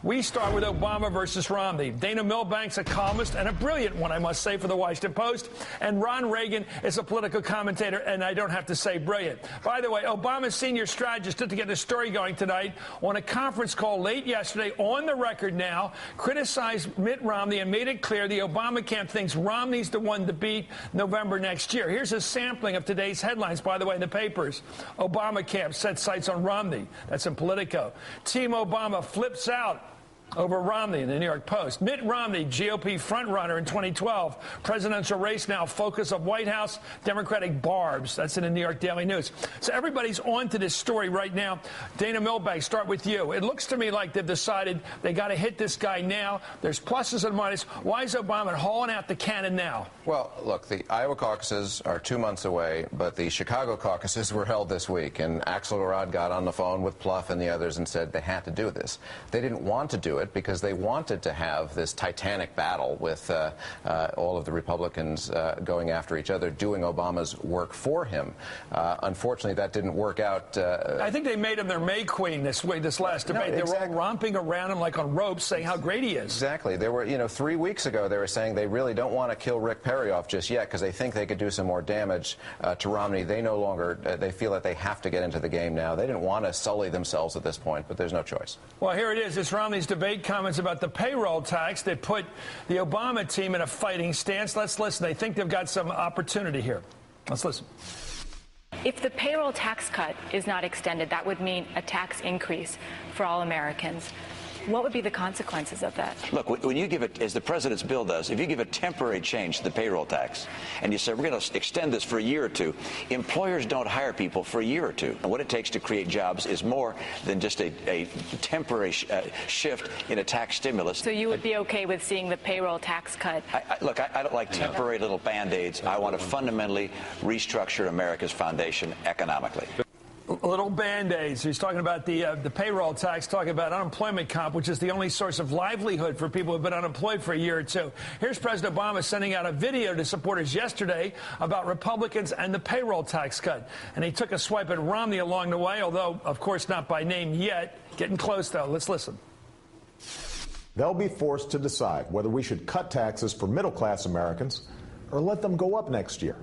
We start with Obama versus Romney. Dana Milbank's a columnist and a brilliant one, I must say, for the Washington Post. And Ron Reagan is a political commentator, and I don't have to say brilliant. By the way, Obama's senior strategist to get the story going tonight on a conference call late yesterday, on the record now, criticized Mitt Romney and made it clear the Obama camp thinks Romney's the one to beat November next year. Here's a sampling of today's headlines, by the way, in the papers. Obama camp sets sights on Romney. That's in Politico. Team Obama flips out over Romney in the New York Post. Mitt Romney, GOP frontrunner in 2012. Presidential race now, focus of White House Democratic barbs. That's in the New York Daily News. So everybody's on to this story right now. Dana Milbank, start with you. It looks to me like they've decided they got to hit this guy now. There's pluses and minuses. Why is Obama hauling out the cannon now? Well, look, the Iowa caucuses are 2 months away, but the Chicago caucuses were held this week, and Axelrod got on the phone with Plouffe and the others and said they had to do this. They didn't want to do it because they wanted to have this titanic battle with all of the Republicans going after each other, doing Obama's work for him. Unfortunately, that didn't work out. I think they made him their May Queen this last debate. No, exactly. They were all romping around him like on ropes, saying how great he is. Exactly. They were, 3 weeks ago, they were saying they really don't want to kill Rick Perry off just yet because they think they could do some more damage to Romney. They no longer, they feel that they have to get into the game now. They didn't want to sully themselves at this point, but there's no choice. Well, here it is. It's Romney's debate comments about the payroll tax that put the Obama team in a fighting stance. Let's listen. They think they've got some opportunity here. Let's listen. If the payroll tax cut is not extended, that would mean a tax increase for all Americans. What would be the consequences of that? Look, when you give it, as the president's bill does, if you give a temporary change to the payroll tax and you say we're going to extend this for a year or two, employers don't hire people for a year or two. And what it takes to create jobs is more than just a temporary shift in a tax stimulus. So you would be okay with seeing the payroll tax cut? Look, I don't like temporary little Band-Aids. I want to fundamentally restructure America's foundation economically. Little Band-Aids. He's talking about the payroll tax, talking about unemployment comp, which is the only source of livelihood for people who have been unemployed for a year or two. Here's President Obama sending out a video to supporters yesterday about Republicans and the payroll tax cut. And he took a swipe at Romney along the way, although, of course, not by name yet. Getting close, though. Let's listen. They'll be forced to decide whether we should cut taxes for middle-class Americans or let them go up next year.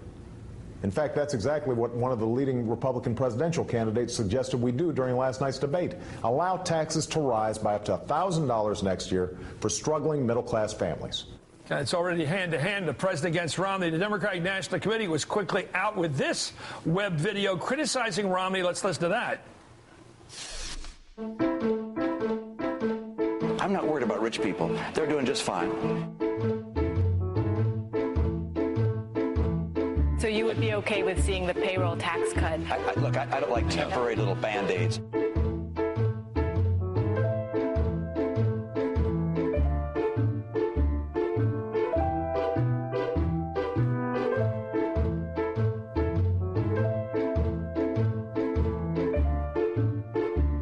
In fact, that's exactly what one of the leading Republican presidential candidates suggested we do during last night's debate. Allow taxes to rise by up to $1,000 next year for struggling middle-class families. It's already hand-to-hand, the president against Romney. The Democratic National Committee was quickly out with this web video criticizing Romney. Let's listen to that. I'm not worried about rich people. They're doing just fine. So you would be okay with seeing the payroll tax cut? Look, I don't like temporary little Band-Aids.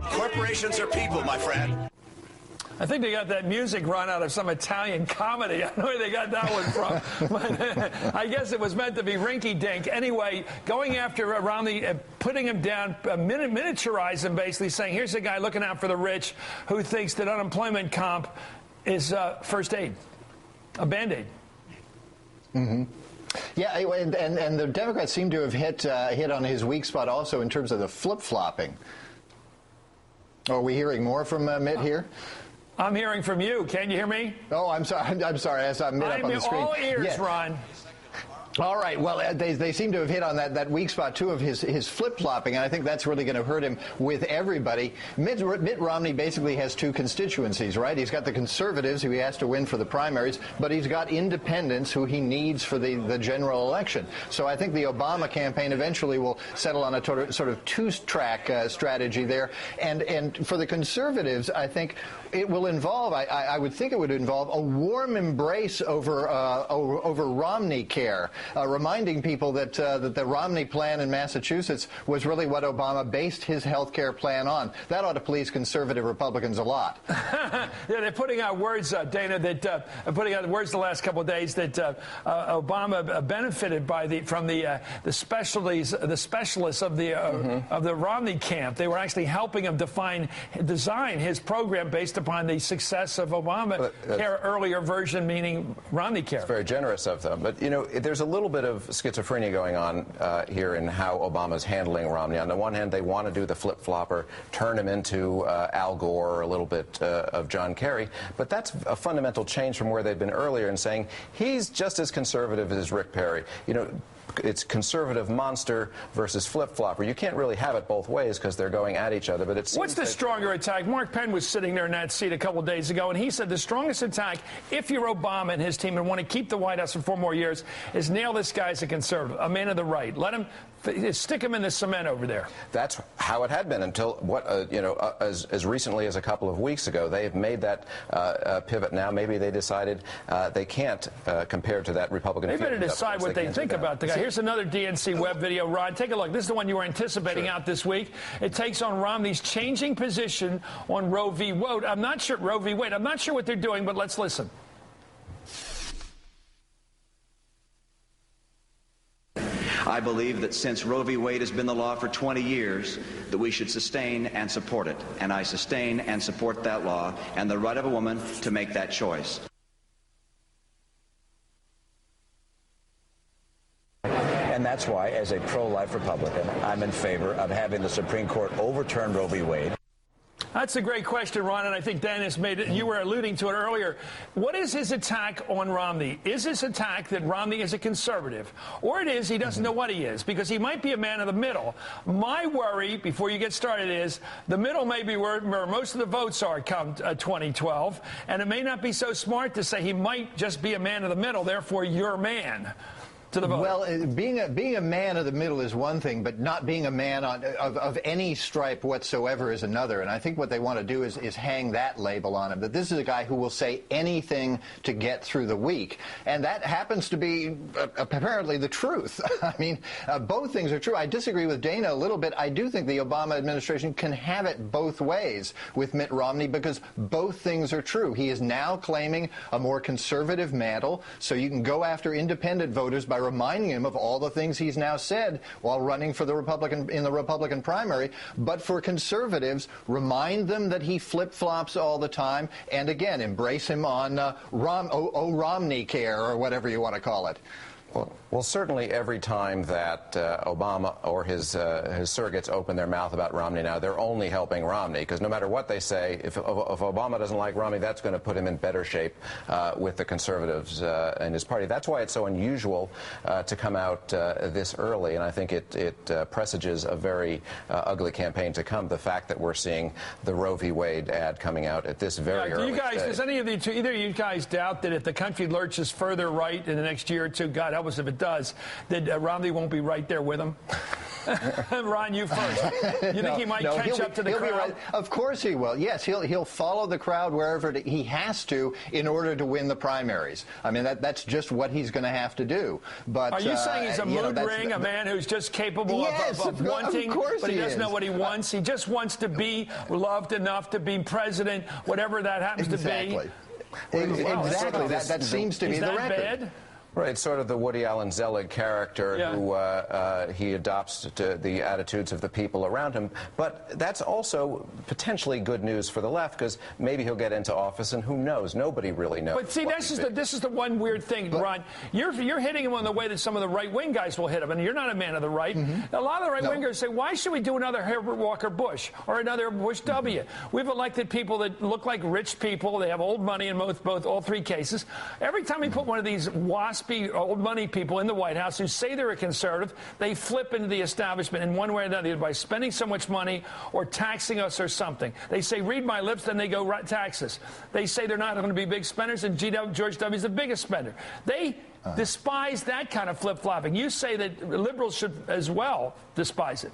Corporations are people, my friend. I think they got that music run out of some Italian comedy. I don't know where they got that one from. But I guess it was meant to be rinky-dink. Anyway, going after Romney, putting him down, miniaturize him, basically saying, here's a guy looking out for the rich who thinks that unemployment comp is first aid, a Band-Aid. Mm-hmm. Yeah, and the Democrats seem to have hit on his weak spot also in terms of the flip-flopping. Are we hearing more from Mitt here? I'm hearing from you. Can you hear me? Oh, I'm sorry. I'm sorry. I'm Mitt up on the screen. All ears, yeah. Ron. All right. Well, they seem to have hit on that weak spot, too, of his flip-flopping, and I think that's really going to hurt him with everybody. Mitt Romney basically has two constituencies, right? He's got the conservatives who he has to win for the primaries, but he's got independents who he needs for the general election. So I think the Obama campaign eventually will settle on a sort of two-track strategy there. And for the conservatives, I think it will involve, I would think it would involve a warm embrace over Romney care. Reminding people that the Romney plan in Massachusetts was really what Obama based his health care plan on. That ought to please conservative Republicans a lot. Yeah, they're putting out words, Dana, that putting out words the last couple of days that Obama benefited from the specialists of the Romney camp. They were actually helping him design his program based based upon the success of Obamacare earlier version, meaning Romney care. It's very generous of them. But, you know, there's a little bit of schizophrenia going on here in how Obama's handling Romney. On the one hand, they want to do the flip-flopper, turn him into Al Gore or a little bit of John Kerry. But that's a fundamental change from where they've been earlier in saying he's just as conservative as Rick Perry. You know, it's conservative monster versus flip-flopper. You can't really have it both ways because they're going at each other. But it seems what's the stronger attack? Mark Penn was sitting there in that seat a couple of days ago, and he said the strongest attack, if you're Obama and his team and want to keep the White House for 4 more years, is nail this guy as a conservative, a man of the right. Let him stick him in the cement over there. That's how it had been until as recently as a couple of weeks ago. They have made that pivot now. Maybe they decided they can't compare to that Republican. They better decide what they think about the guy. Here's another DNC web video. Ron, take a look. This is the one you were anticipating out this week. It takes on Romney's changing position on Roe v. Wade. I'm not sure what they're doing, but let's listen. I believe that since Roe v. Wade has been the law for 20 years, that we should sustain and support it. And I sustain and support that law and the right of a woman to make that choice. And that's why, as a pro-life Republican, I'm in favor of having the Supreme Court overturn Roe v. Wade. That's a great question, Ron, and I think Dennis made it. You were alluding to it earlier. What is his attack on Romney? Is his attack that Romney is a conservative? Or it is he doesn't know what he is, because he might be a man of the middle. My worry, before you get started, is the middle may be where most of the votes are come 2012, and it may not be so smart to say he might just be a man of the middle, therefore your man. To the vote. Well, being a man of the middle is one thing, but not being a man of any stripe whatsoever is another. And I think what they want to do is hang that label on him, that this is a guy who will say anything to get through the week. And that happens to be apparently the truth. I mean, both things are true. I disagree with Dana a little bit. I do think the Obama administration can have it both ways with Mitt Romney, because both things are true. He is now claiming a more conservative mantle, so you can go after independent voters by reminding him of all the things he's now said while running for the Republican primary. But for conservatives, remind them that he flip-flops all the time, and again, embrace him on Romney care, or whatever you want to call it. Well, certainly every time that Obama or his surrogates open their mouth about Romney now, they're only helping Romney, because no matter what they say, if Obama doesn't like Romney, that's going to put him in better shape with the conservatives and his party. That's why it's so unusual to come out this early, and I think it presages a very ugly campaign to come, the fact that we're seeing the Roe v. Wade ad coming out at this very early stage. Does either of you guys doubt that if the country lurches further right in the next year or two, God help us if it does, that Romney won't be right there with him? Ron, you first. You think he might catch up to the crowd? Right. Of course he will. Yes, he'll follow the crowd wherever he has to in order to win the primaries. I mean, that's just what he's going to have to do. But are you saying he's a mood ring, a man who's just capable of wanting, but he doesn't know what he wants? He just wants to be loved enough to be president, whatever that happens to be. Exactly. That seems to be the record. Bad? Right, it's sort of the Woody Allen Zelig character who he adopts to the attitudes of the people around him. But that's also potentially good news for the left, because maybe he'll get into office, and who knows? Nobody really knows. But see, this is the one weird thing, Ron. You're hitting him on the way that some of the right-wing guys will hit him, and you're not a man of the right. A lot of the right-wingers say, why should we do another Herbert Walker Bush or another Bush W? We've elected people that look like rich people. They have old money in all three cases. Every time we put one of these waspy old money people in the White House who say they're a conservative, they flip into the establishment in one way or another, either by spending so much money or taxing us or something. They say, read my lips, then they go taxes. They say they're not going to be big spenders, and George W. is the biggest spender. They despise that kind of flip-flopping. You say that liberals should as well despise it.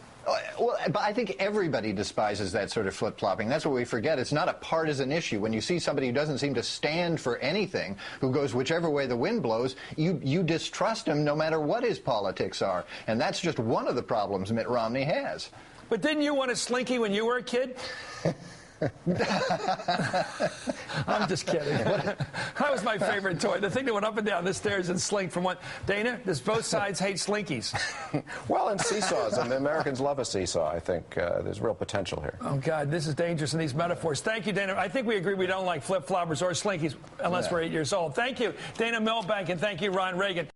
Well, but I think everybody despises that sort of flip-flopping. That's what we forget. It's not a partisan issue. When you see somebody who doesn't seem to stand for anything, who goes whichever way the wind blows, you distrust him no matter what his politics are. And that's just one of the problems Mitt Romney has. But didn't you want a Slinky when you were a kid? I'm just kidding. That was my favorite toy. The thing that went up and down the stairs and slinked from one. Dana, does both sides hate slinkies? Well, and seesaws. And the Americans love a seesaw. I think there's real potential here. Oh, God, this is dangerous in these metaphors. Thank you, Dana. I think we agree we don't like flip-floppers or slinkies unless we're 8 years old. Thank you, Dana Milbank, and thank you, Ron Reagan.